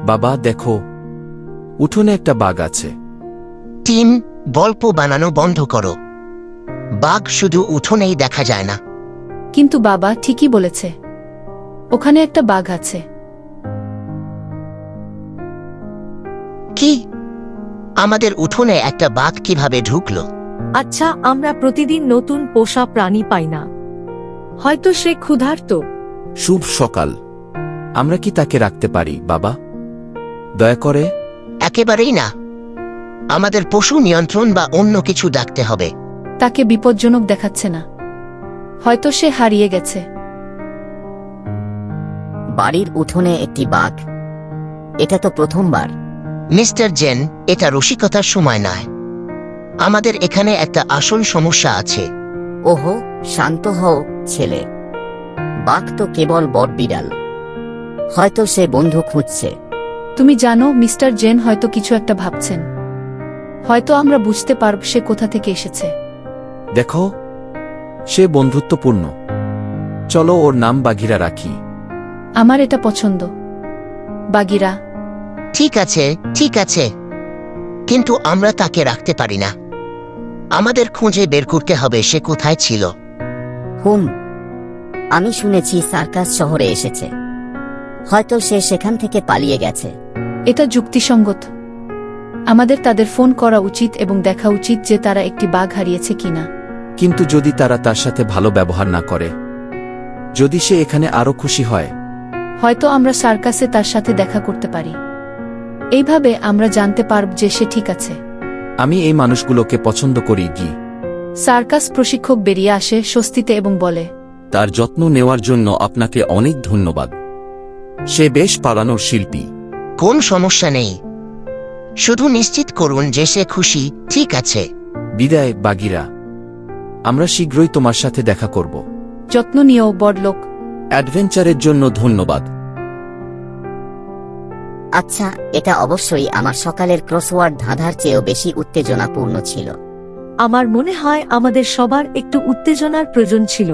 বাবা দেখো, উঠোনে একটা বাঘ আছে। টিম, গল্প বানানো বন্ধ করো। বাঘ শুধু উঠোনেই দেখা যায় না। কিন্তু বাবা ঠিকই বলেছে, ওখানে একটা বাঘ আছে। কি? আমাদের উঠোনে একটা বাঘ কিভাবে ঢুকলো? আচ্ছা, আমরা প্রতিদিন নতুন পোষা প্রাণী পাই না, হয়তো সে ক্ষুধার্ত। শুভ সকাল। আমরা কি তাকে রাখতে পারি বাবা? দয়া করে। একেবারেই না। আমাদের পশু নিয়ন্ত্রণ বা অন্য কিছু ডাকতে হবে। তাকে বিপজ্জনক দেখাচ্ছে না, হয়তো সে হারিয়ে গেছে। বাড়ির উঠোনে একটি বাঘ, এটা তো প্রথমবার। মিস্টার জেন, এটা রসিকতার সময় নয়। আমাদের এখানে একটা আসল সমস্যা আছে। ওহো, শান্ত হও ছেলে। বাঘ তো কেবল বটবিড়াল, হয়তো সে বন্ধু খুঁজছে। তুমি জানো মিস্টার জেন হয়তো কিছু একটা ভাবছেন। হয়তো আমরা বুঝতে পারব সে কোথা থেকে এসেছে। দেখো, সে বন্ধুত্বপূর্ণ। চলো ওর নাম বাঘিরা রাখি। আমার এটা পছন্দ, বাগিরা। ঠিক আছে, ঠিক আছে, কিন্তু আমরা তাকে রাখতে পারি না। আমাদের খুঁজে বের করতে হবে সে কোথায় ছিল। হুম, আমি শুনেছি সার্কাস শহরে এসেছে, হয়তো সে সেখান থেকে পালিয়ে গেছে। এটা যুক্তিসঙ্গত। আমাদের তাদের ফোন করা উচিত এবং দেখা উচিত যে তারা একটি বাঘ হারিয়েছে কিনা। কিন্তু যদি তারা তার সাথে ভালো ব্যবহার না করে, যদি সে এখানে আরো খুশি হয়, হয়তো আমরা সার্কাসে তার সাথে দেখা করতে পারি। এইভাবে আমরা জানতে পারব যে সে ঠিক আছে। আমি এই মানুষগুলোকে পছন্দ করি। সার্কাস প্রশিক্ষক বেরিয়ে আসে স্বস্তিতে এবং বলে, তার যত্ন নেওয়ার জন্য আপনাকে অনেক ধন্যবাদ। সে বেশ পালানোর শিল্পী। কোন সমস্যা নেই, শুধু নিশ্চিত করুন যে সে খুশি। ঠিক আছে। বিদায় বাগিরা, আমরা শীঘ্রই তোমার সাথে দেখা করব। যত্ন নিও বড়লোক। অ্যাডভেঞ্চারের জন্য ধন্যবাদ। আচ্ছা, এটা অবশ্যই আমার সকালের ক্রসওয়ার্ড ধাঁধার চেয়েও বেশি উত্তেজনাপূর্ণ ছিল। আমার মনে হয় আমাদের সবার একটু উত্তেজনার প্রয়োজন ছিল।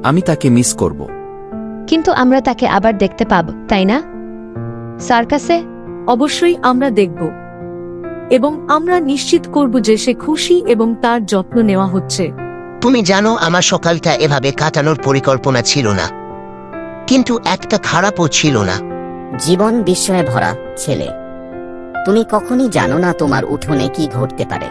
আমি তাকে মিস করব। কিন্তু আমরা তাকে আবার দেখতে পাব, তাই না? সার্কাসে অবশ্যই আমরা দেখব, এবং আমরা নিশ্চিত করব যে সে খুশি এবং তার যত্ন নেওয়া হচ্ছে। তুমি জানো আমার সকালটা এভাবে কাটানোর পরিকল্পনা ছিল না, কিন্তু একটা খারাপও ছিল না। জীবন বিস্ময়ে ভরা ছেলে। তুমি কখনই জানো না তোমার উঠোনে কি ঘটতে পারে।